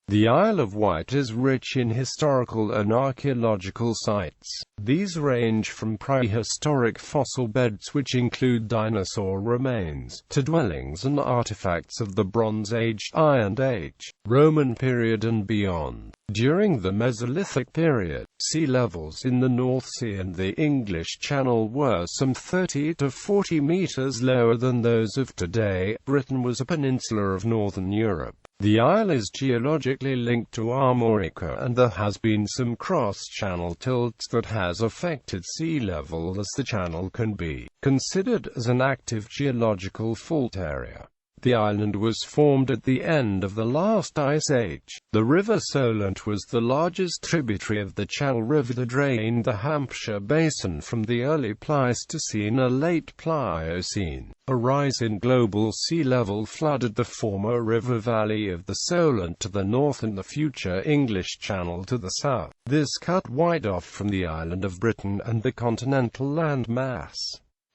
The Isle of Wight is rich in historical and archaeological sites. These range from prehistoric fossil beds which include dinosaur remains, to dwellings and artifacts of the Bronze Age, Iron Age, Roman period and beyond. During the Mesolithic period, sea levels in the North Sea and the English Channel were some 30 to 40 meters lower than those of today. Britain was a peninsula of northern Europe. The isle is geologically linked to Armorica, and there has been some cross-channel tilts that has affected sea level, as the channel can be considered as an active geological fault area. The island was formed at the end of the last ice age. The River Solent was the largest tributary of the Channel River that drained the Hampshire Basin from the early Pleistocene or late Pliocene. A rise in global sea level flooded the former river valley of the Solent to the north and the future English Channel to the south. This cut Wight off from the island of Britain and the continental land mass.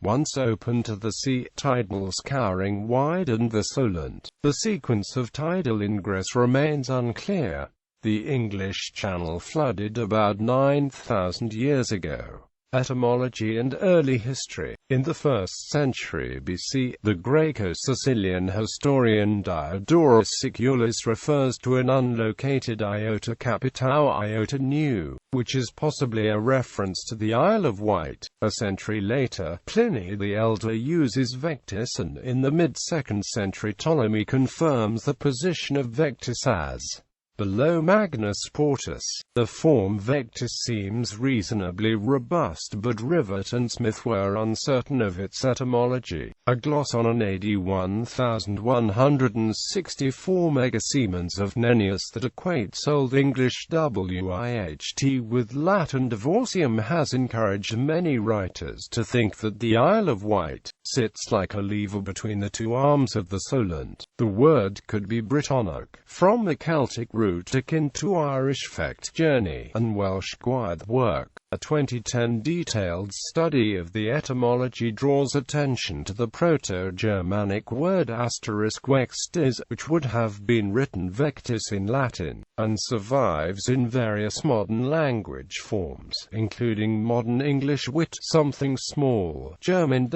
Once open to the sea, tidal scouring widened the Solent. The sequence of tidal ingress remains unclear. The English Channel flooded about 9,000 years ago. Etymology and early history. In the 1st century BC, the Greco-Sicilian historian Diodorus Siculus refers to an unlocated Iota Capitao Iota Nu, which is possibly a reference to the Isle of Wight. A century later, Pliny the Elder uses Vectis, and in the mid-2nd century Ptolemy confirms the position of Vectis as below Magnus Portus. The form Vectis seems reasonably robust, but Rivet and Smith were uncertain of its etymology. A gloss on an AD 1164 Megasiemens of Nennius that equates Old English wiht with Latin divorcium has encouraged many writers to think that the Isle of Wight sits like a lever between the two arms of the Solent. The word could be Brittonic, from the Celtic root akin to Irish fecht journey, and Welsh gwaith work. A 2010 detailed study of the etymology draws attention to the Proto-Germanic word *vectis, which would have been written vectis in Latin, and survives in various modern language forms, including modern English wit, something small, German wicht,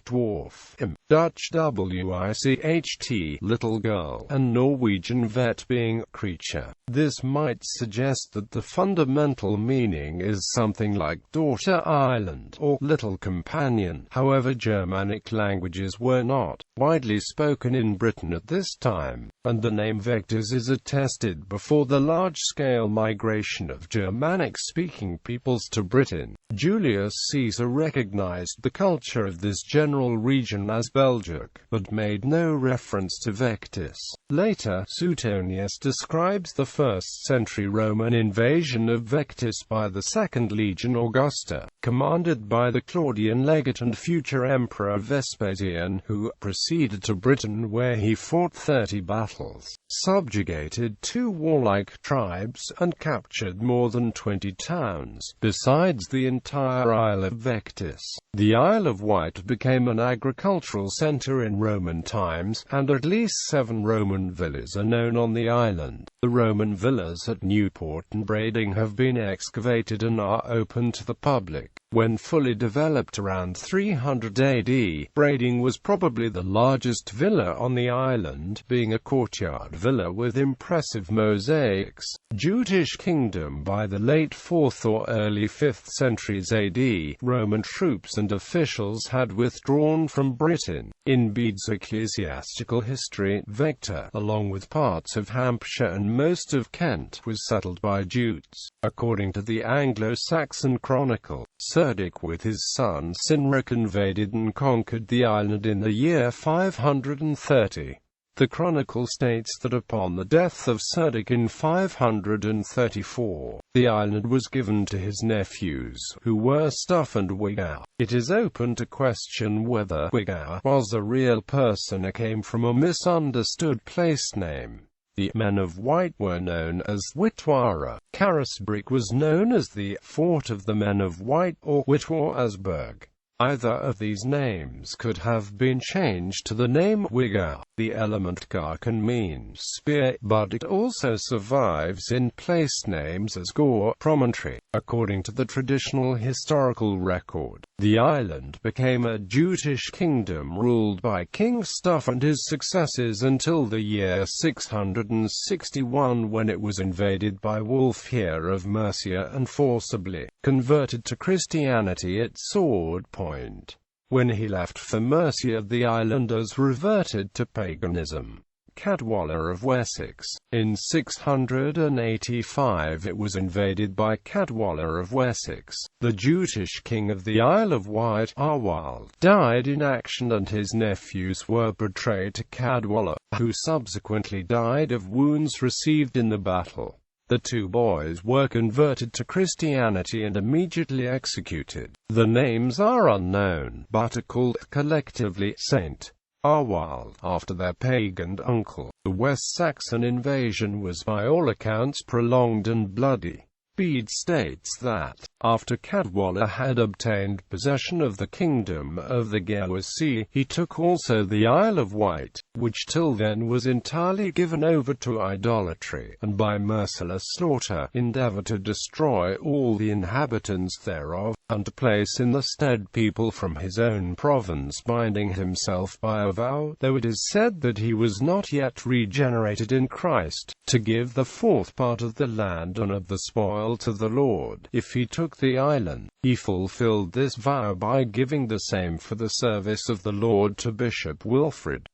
dwarf, Dutch wicht, little girl, and Norwegian vet being creature. This might suggest that the fundamental meaning is something like daughter island or little companion. However, Germanic languages were not widely spoken in Britain at this time, and the name Vectis is attested before the large-scale migration of Germanic-speaking peoples to Britain. Julius Caesar recognized the culture of this general region as Belgic, but made no reference to Vectis. Later, Suetonius describes the 1st-century Roman invasion of Vectis by the 2nd Legion Augusta, commanded by the Claudian legate and future emperor Vespasian, who proceeded to Britain where he fought 30 battles, subjugated 2 warlike tribes, and captured more than 20 towns, besides the entire Isle of Vectis. The Isle of Wight became an agricultural centre in Roman times, and at least 7 Roman villas are known on the island. The Roman villas at Newport and Brading have been excavated and are open to the public. When fully developed around 300 AD, Brading was probably the largest villa on the island, being a courtyard villa with impressive mosaics. Jutish kingdom. By the late 4th or early 5th centuries AD, Roman troops and officials had withdrawn from Britain. In Bede's ecclesiastical history, Vector, along with parts of Hampshire and most of Kent, was settled by Jutes. According to the Anglo-Saxon Chronicle, Cerdic with his son Cynric invaded and conquered the island in the year 530. The Chronicle states that upon the death of Cerdic in 534, the island was given to his nephews, who were Stuff and Wigow. It is open to question whether Wigow was a real person or came from a misunderstood place name. The men of Wight were known as Witwara. Carisbrooke was known as the Fort of the Men of Wight, or Witwatersburg. Either of these names could have been changed to the name Wigga. The element Gar can mean spear, but it also survives in place names as Gore Promontory. According to the traditional historical record, the island became a Jutish kingdom ruled by King Stuff and his successors until the year 661, when it was invaded by Wulfhere of Mercia and forcibly converted to Christianity at sword point. When he left for Mercia, the islanders reverted to paganism. Cadwalla of Wessex. In 685 it was invaded by Cadwalla of Wessex. The Jutish king of the Isle of Wight, Arwald, died in action and his nephews were betrayed to Cadwalla, who subsequently died of wounds received in the battle. The two boys were converted to Christianity and immediately executed. The names are unknown, but are called collectively Saint Arwald, after their pagan uncle. The West Saxon invasion was by all accounts prolonged and bloody. Bede states that, after Cadwalla had obtained possession of the kingdom of the Geologically, he took also the Isle of Wight, which till then was entirely given over to idolatry, and by merciless slaughter endeavored to destroy all the inhabitants thereof, and to place in the stead people from his own province, binding himself by a vow, though it is said that he was not yet regenerated in Christ, to give the fourth part of the land and of the spoil to the Lord, if he took the island. He fulfilled this vow by giving the same for the service of the Lord to Bishop Wilfrid.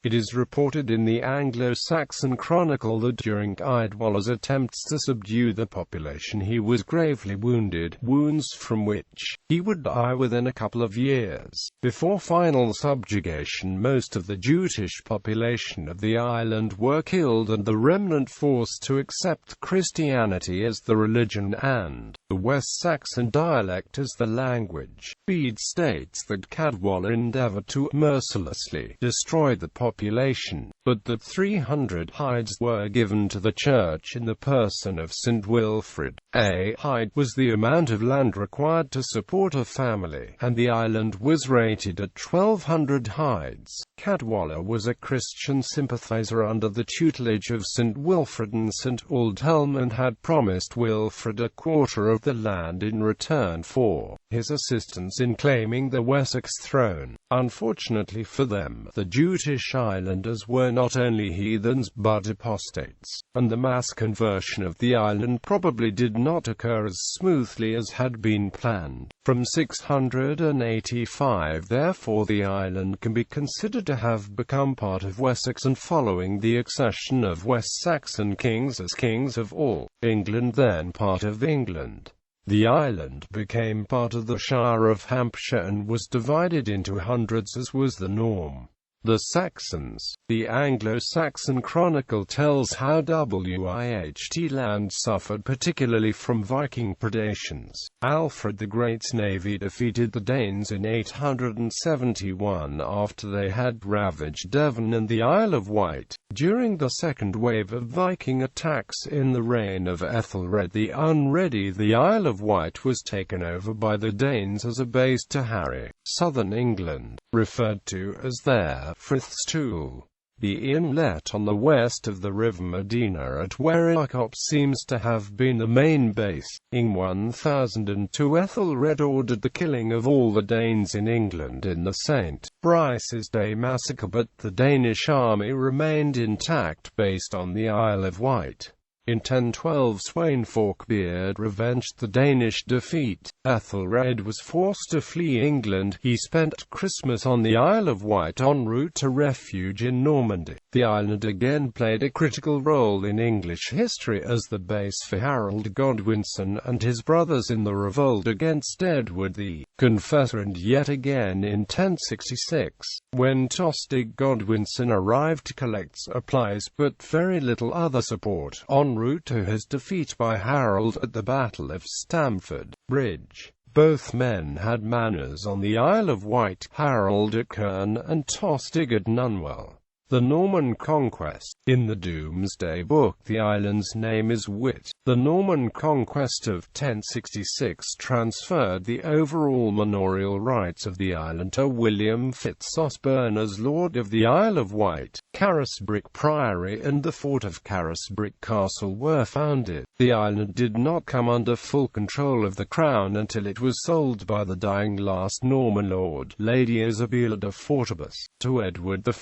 It is reported in the Anglo-Saxon Chronicle that during Cadwalla's attempts to subdue the population he was gravely wounded, wounds from which he would die within a couple of years. Before final subjugation, most of the Jutish population of the island were killed and the remnant forced to accept Christianity as the religion and the West Saxon dialect as the language. Bede states that Cadwalla endeavored to mercilessly destroy the population, but that 300 hides were given to the church in the person of St. Wilfrid. A hide was the amount of land required to support a family, and the island was rated at 1,200 hides. Cadwalla was a Christian sympathizer under the tutelage of St. Wilfrid and St. Aldhelm, and had promised Wilfrid a quarter of the land in return for his assistance in claiming the Wessex throne. Unfortunately for them, the Jutish islanders were not only heathens but apostates, and the mass conversion of the island probably did not occur as smoothly as had been planned. From 685, therefore, the island can be considered to have become part of Wessex, and following the accession of West Saxon kings as kings of all England, then part of England, the island became part of the Shire of Hampshire and was divided into hundreds as was the norm. The Saxons. The Anglo-Saxon Chronicle tells how Wight land suffered particularly from Viking predations. Alfred the Great's navy defeated the Danes in 871 after they had ravaged Devon and the Isle of Wight. During the second wave of Viking attacks in the reign of Ethelred the Unready, the Isle of Wight was taken over by the Danes as a base to harry southern England, referred to as their Frithstool. The inlet on the west of the River Medina at Werricop seems to have been the main base. In 1002 Ethelred ordered the killing of all the Danes in England in the St. Brice's Day massacre, but the Danish army remained intact based on the Isle of Wight. In 1012 Sweyn Forkbeard revenged the Danish defeat. Ethelred was forced to flee England. He spent Christmas on the Isle of Wight en route to refuge in Normandy. The island again played a critical role in English history as the base for Harold Godwinson and his brothers in the revolt against Edward the Confessor, and yet again in 1066, when Tostig Godwinson arrived to collect supplies but very little other support, en route to his defeat by Harold at the Battle of Stamford Bridge. Both men had manors on the Isle of Wight, Harold at Cairn and Tostig at Nunwell. The Norman Conquest. In the Domesday Book the island's name is Wight. The Norman Conquest of 1066 transferred the overall manorial rights of the island to William Fitz-Osbern as Lord of the Isle of Wight. Carisbrooke Priory and the fort of Carisbrooke Castle were founded. The island did not come under full control of the Crown until it was sold by the dying last Norman lord, Lady Isabella de Fortibus, to Edward I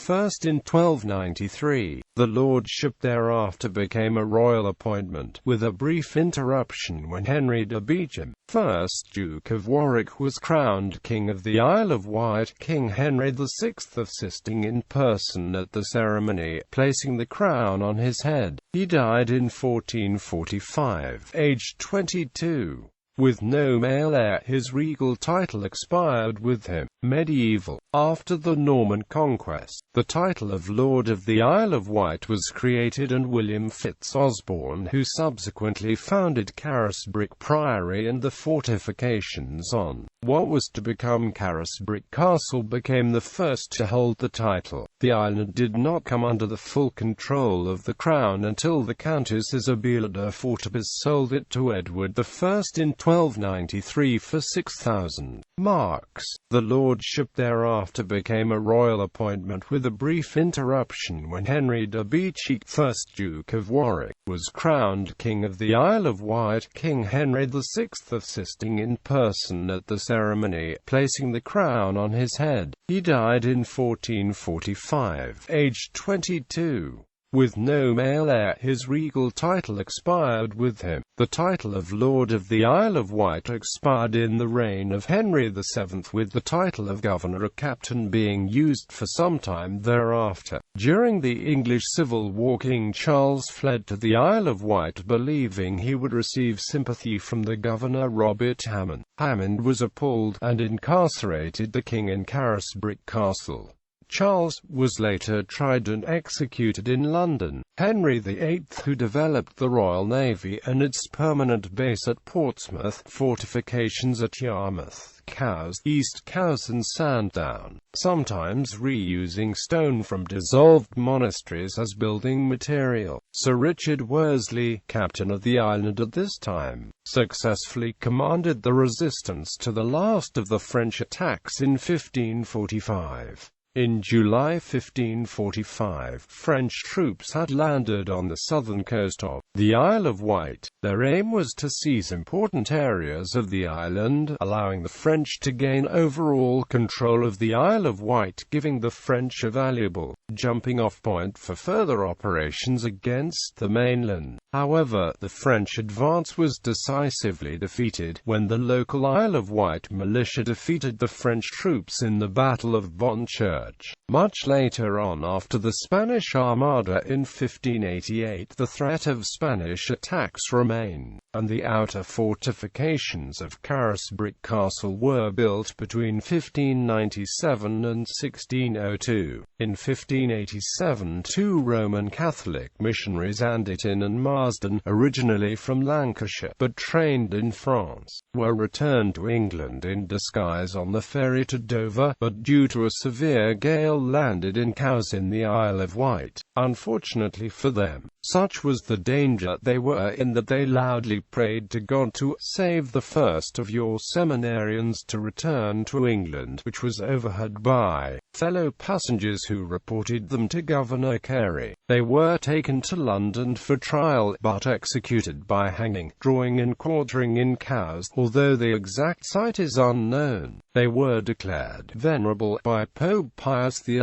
in 1293. The lordship thereafter became a royal appointment, with a brief interruption when Henry de Beauchamp, 1st Duke of Warwick, was crowned King of the Isle of Wight. King Henry VI assisting in person at the ceremony, placing the crown on his head. He died in 1445, aged 22. With no male heir, his regal title expired with him. Medieval. After the Norman Conquest, the title of Lord of the Isle of Wight was created, and William Fitz-Osbern, who subsequently founded Carisbrooke Priory and the fortifications on what was to become Carisbrooke Castle, became the first to hold the title. The island did not come under the full control of the Crown until the Countess Isabella de Fortibus sold it to Edward I in 1293 for 6,000 marks. The lordship thereafter became a royal appointment, with a brief interruption when Henry de Beauchamp, 1st Duke of Warwick, was crowned King of the Isle of Wight. King Henry VI assisting in person at the ceremony, placing the crown on his head. He died in 1445, aged 22. With no male heir, his regal title expired with him. The title of Lord of the Isle of Wight expired in the reign of Henry VII, with the title of Governor or Captain being used for some time thereafter. During the English Civil War, King Charles fled to the Isle of Wight, believing he would receive sympathy from the governor Robert Hammond. Hammond was appalled, and incarcerated the king in Carisbrooke Castle. Charles was later tried and executed in London. Henry VIII, who developed the Royal Navy and its permanent base at Portsmouth, fortifications at Yarmouth, Cowes, East Cowes and Sandown, sometimes reusing stone from dissolved monasteries as building material. Sir Richard Worsley, captain of the island at this time, successfully commanded the resistance to the last of the French attacks in 1545. In July 1545, French troops had landed on the southern coast of the Isle of Wight. Their aim was to seize important areas of the island, allowing the French to gain overall control of the Isle of Wight, giving the French a valuable jumping-off point for further operations against the mainland. However, the French advance was decisively defeated when the local Isle of Wight militia defeated the French troops in the Battle of Bonchurch. Much later on, after the Spanish Armada in 1588, the threat of Spanish attacks remained, and the outer fortifications of Carisbrooke Castle were built between 1597 and 1602. In 1587, two Roman Catholic missionaries, Anderton and Marsden, originally from Lancashire, but trained in France, were returned to England in disguise on the ferry to Dover, but due to a severe gale landed in Cowes in the Isle of Wight. Unfortunately for them, such was the danger they were in that they loudly prayed to God to save the first of your seminarians to return to England, which was overheard by fellow passengers who reported them to Governor Carey. They were taken to London for trial, but executed by hanging, drawing and quartering in Cowes. Although the exact site is unknown, they were declared venerable by Pope Pius XI.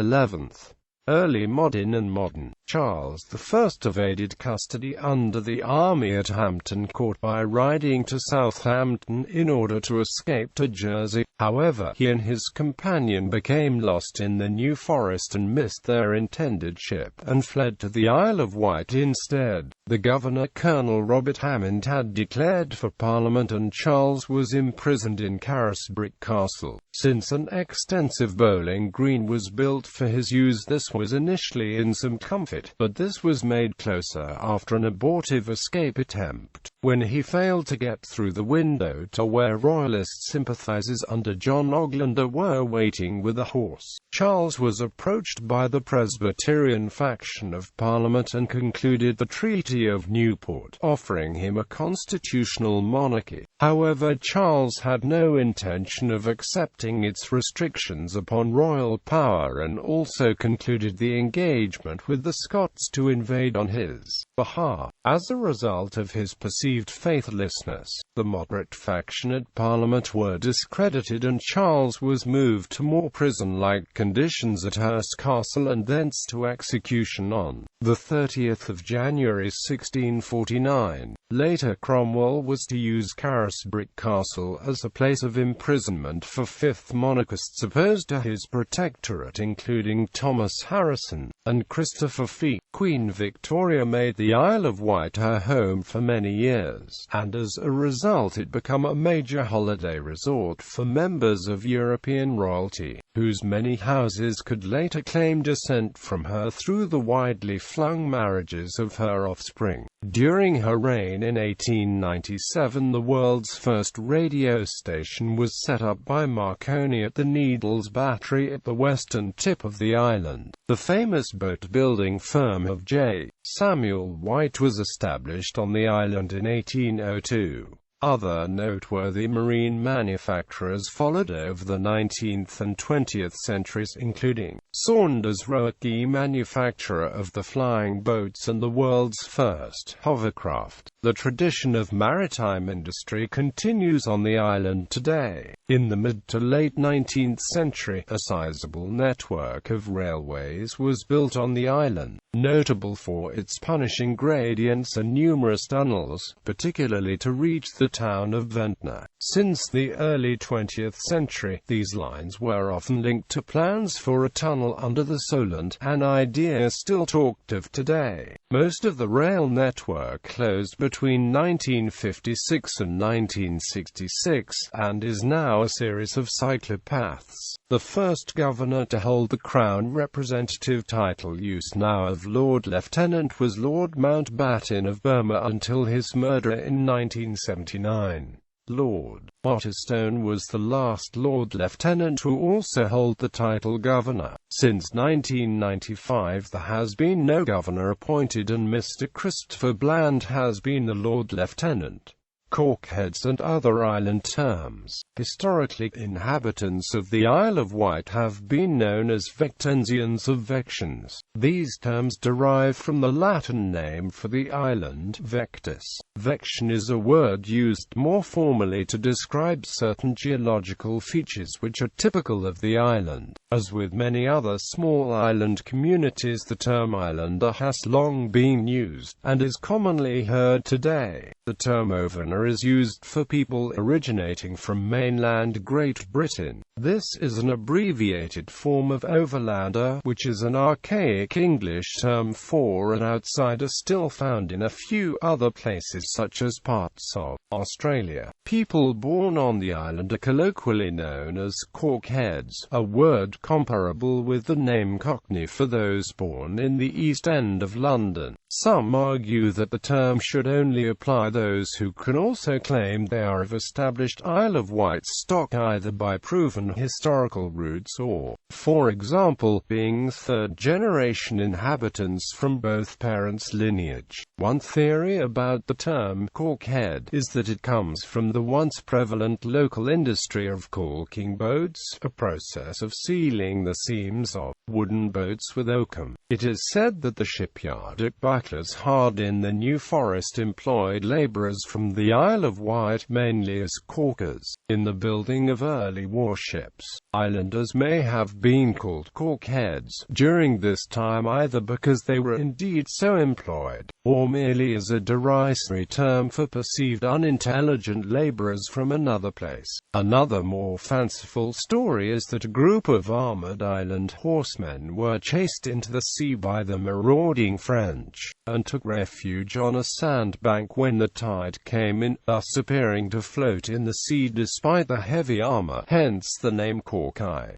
Early modern Charles I evaded custody under the army at Hampton Court by riding to Southampton in order to escape to Jersey. However, he and his companion became lost in the New Forest and missed their intended ship, and fled to the Isle of Wight instead. The governor, Colonel Robert Hammond, had declared for Parliament, and Charles was imprisoned in Carisbrooke Castle. Since an extensive bowling green was built for his use, this was initially in some comfort, but this was made closer after an abortive escape attempt, when he failed to get through the window to where Royalist sympathizers under John Oglander were waiting with a horse. Charles was approached by the Presbyterian faction of Parliament and concluded the Treaty of Newport, offering him a constitutional monarchy. However, Charles had no intention of accepting its restrictions upon royal power and also concluded the engagement with the Scots to invade on his behalf. As a result of his perceived faithlessness, the moderate faction at Parliament were discredited and Charles was moved to more prison-like conditions at Hurst Castle and thence to execution on the 30th of January 1649. Later Cromwell was to use Carisbrooke Castle as a place of imprisonment for fifth monarchists opposed to his protectorate, including Thomas Harrison and Christopher Fee. Queen Victoria made the Isle of Wight her home for many years, and as a result it became a major holiday resort for members of European royalty, whose many houses could later claim descent from her through the widely flung marriages of her offspring. During her reign in 1897, the world's first radio station was set up by Marconi at the Needles Battery at the western tip of the island. The famous boat-building firm of J. Samuel White was established on the island in 1802. Other noteworthy marine manufacturers followed over the 19th and 20th centuries, including Saunders Roe-Key, manufacturer of the flying boats and the world's first hovercraft. The tradition of maritime industry continues on the island today. In the mid to late 19th century, a sizable network of railways was built on the island, notable for its punishing gradients and numerous tunnels, particularly to reach the town of Ventnor. Since the early 20th century, these lines were often linked to plans for a tunnel under the Solent, an idea still talked of today. Most of the rail network closed between 1956 and 1966, and is now a series of cyclopaths. The first governor to hold the Crown representative title, use now of Lord Lieutenant, was Lord Mountbatten of Burma until his murder in 1979. Lord Otterstone was the last Lord Lieutenant to also hold the title governor. Since 1995 there has been no governor appointed and Mr. Christopher Bland has been the Lord Lieutenant. Corkheads and other island terms. Historically, inhabitants of the Isle of Wight have been known as Vectensians of Vections. These terms derive from the Latin name for the island, Vectis. Vection is a word used more formally to describe certain geological features which are typical of the island. As with many other small island communities, the term islander has long been used, and is commonly heard today. The term overner is used for people originating from mainland Great Britain. This is an abbreviated form of overlander, which is an archaic English term for an outsider still found in a few other places such as parts of Australia. People born on the island are colloquially known as Corkheads, a word comparable with the name Cockney for those born in the East End of London. Some argue that the term should only apply those who can also claim they are of established Isle of Wight stock, either by proven historical roots or, for example, being third-generation inhabitants from both parents' lineage. One theory about the term Corkhead is that it comes from the once prevalent local industry of caulking boats, a process of sealing the seams of wooden boats with oakum. It is said that the shipyard at Butlers Hard in the New Forest employed labourers from the Isle of Wight, mainly as caulkers, in the building of early warships. Islanders may have been called Corkheads during this time either because they were indeed so employed, or merely as a derisory term for perceived unintelligent labourers from another place. Another more fanciful story is that a group of armoured island horsemen were chased into the sea by the marauding French, and took refuge on a sandbank when the tide came in, thus appearing to float in the sea despite the heavy armour, hence the name Corkeye.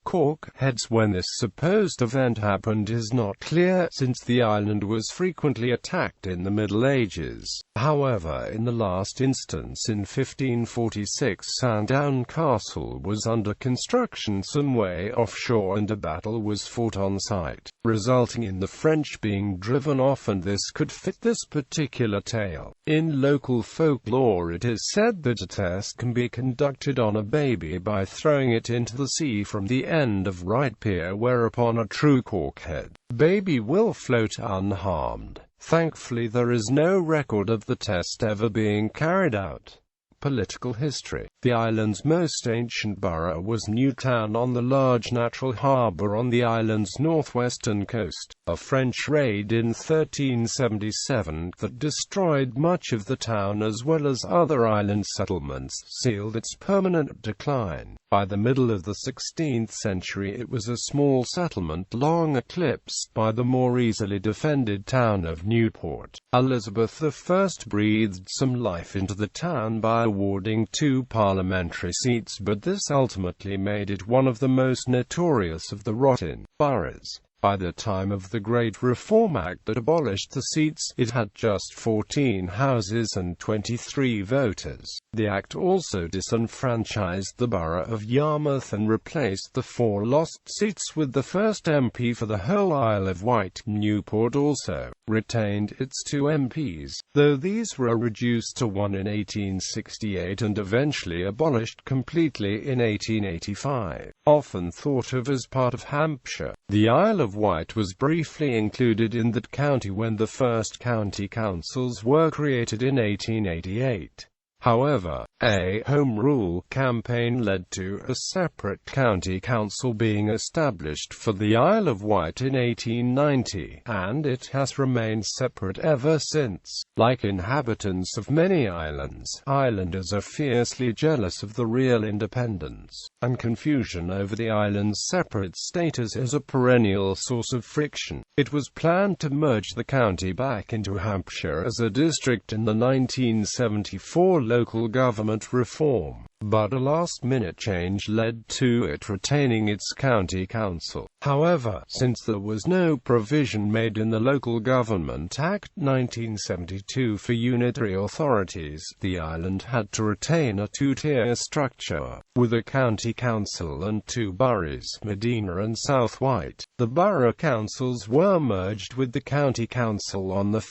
Cork heads when this supposed event happened is not clear, since the island was frequently attacked in the Middle Ages. However, in the last instance in 1546, Sandown Castle was under construction some way offshore and a battle was fought on site, resulting in the French being driven off, and this could fit this particular tale. In local folklore it is said that a test can be conducted on a baby by throwing it into the sea from the end of right pier, whereupon a true corkhead baby will float unharmed. Thankfully there is no record of the test ever being carried out. Political history. The island's most ancient borough was Newtown on the large natural harbour on the island's northwestern coast. A French raid in 1377 that destroyed much of the town as well as other island settlements sealed its permanent decline. By the middle of the 16th century it was a small settlement long eclipsed by the more easily defended town of Newport. Elizabeth I breathed some life into the town by awarding 2 parliamentary seats, but this ultimately made it one of the most notorious of the rot-in boroughs. By the time of the Great Reform Act that abolished the seats, it had just 14 houses and 23 voters. The act also disenfranchised the borough of Yarmouth and replaced the 4 lost seats with the first MP for the whole Isle of Wight. Newport also retained its 2 MPs, though these were reduced to 1 in 1868 and eventually abolished completely in 1885. Often thought of as part of Hampshire, the Isle of Wight was briefly included in that county when the first county councils were created in 1888. However, a Home Rule campaign led to a separate county council being established for the Isle of Wight in 1890, and it has remained separate ever since. Like inhabitants of many islands, islanders are fiercely jealous of the real independence, and confusion over the island's separate status is a perennial source of friction. It was planned to merge the county back into Hampshire as a district in the 1974 local government reform, but a last-minute change led to it retaining its county council. However, since there was no provision made in the Local Government Act 1972 for unitary authorities, the island had to retain a 2-tier structure, with a county council and 2 boroughs, Medina and South Wight. The borough councils were merged with the county council on 1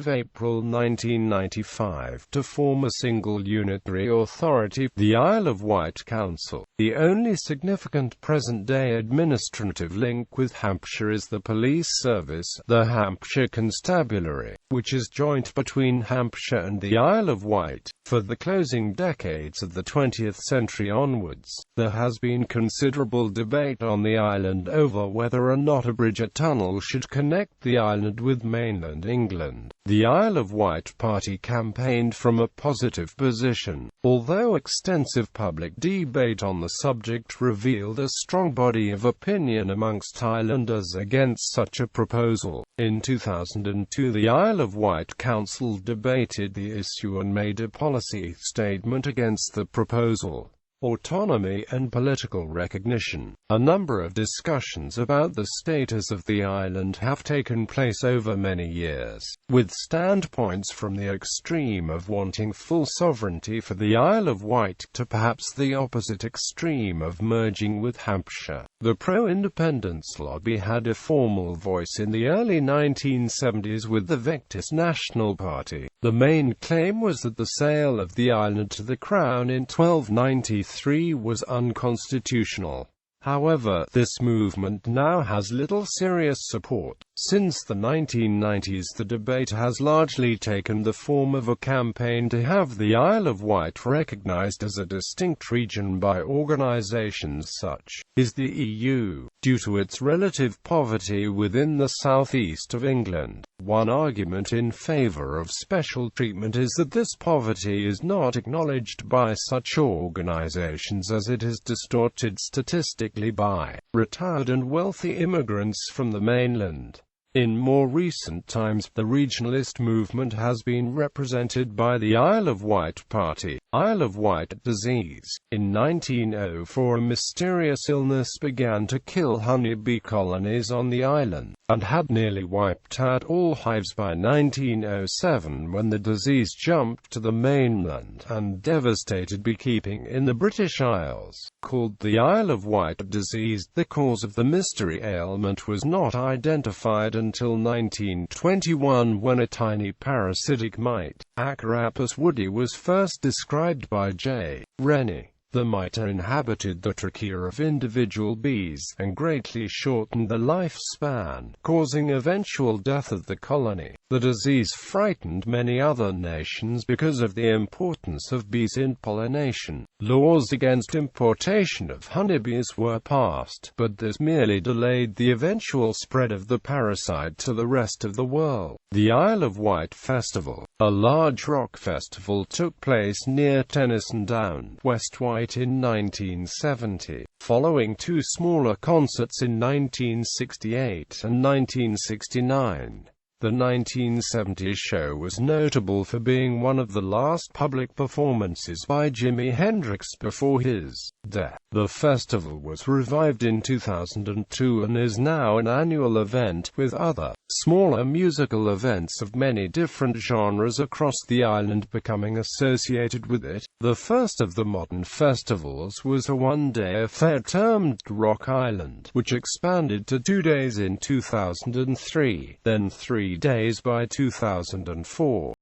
April 1995 to form a single unitary authority, the Isle of Wight Council. The only significant present-day administrative link with Hampshire is the police service, the Hampshire Constabulary, which is joint between Hampshire and the Isle of Wight. For the closing decades of the 20th century onwards, there has been considerable debate on the island over whether or not a bridge or tunnel should connect the island with mainland England. The Isle of Wight party campaigned from a positive position, although extensive public debate on the subject revealed a strong body of opinion amongst islanders against such a proposal. In 2002, the Isle of Wight Council debated the issue and made a policy statement against the proposal. Autonomy and political recognition. A number of discussions about the status of the island have taken place over many years, with standpoints from the extreme of wanting full sovereignty for the Isle of Wight to perhaps the opposite extreme of merging with Hampshire. The pro-independence lobby had a formal voice in the early 1970s with the Victorian National Party. The main claim was that the sale of the island to the Crown in 1293 was unconstitutional. However, this movement now has little serious support. Since the 1990s, the debate has largely taken the form of a campaign to have the Isle of Wight recognized as a distinct region by organizations such as the EU, due to its relative poverty within the southeast of England. One argument in favor of special treatment is that this poverty is not acknowledged by such organizations as it is distorted statistically by retired and wealthy immigrants from the mainland. In more recent times, the regionalist movement has been represented by the Isle of Wight Party. Isle of Wight disease. In 1904 a mysterious illness began to kill honeybee colonies on the island, and had nearly wiped out all hives by 1907 when the disease jumped to the mainland and devastated beekeeping in the British Isles. Called the Isle of Wight disease, the cause of the mystery ailment was not identified until 1921 when a tiny parasitic mite, Acarapus woodii, was first described by J. Rennie. The mite inhabited the trachea of individual bees, and greatly shortened the lifespan, causing eventual death of the colony. The disease frightened many other nations because of the importance of bees in pollination. Laws against importation of honeybees were passed, but this merely delayed the eventual spread of the parasite to the rest of the world. The Isle of Wight Festival, a large rock festival, took place near Tennyson Down, West Wight in 1970, following two smaller concerts in 1968 and 1969. The 1970 show was notable for being one of the last public performances by Jimi Hendrix before his death. The festival was revived in 2002 and is now an annual event, with other, smaller musical events of many different genres across the island becoming associated with it. The first of the modern festivals was a one-day affair termed Rock Island, which expanded to 2 days in 2003, then 3 days by 2004.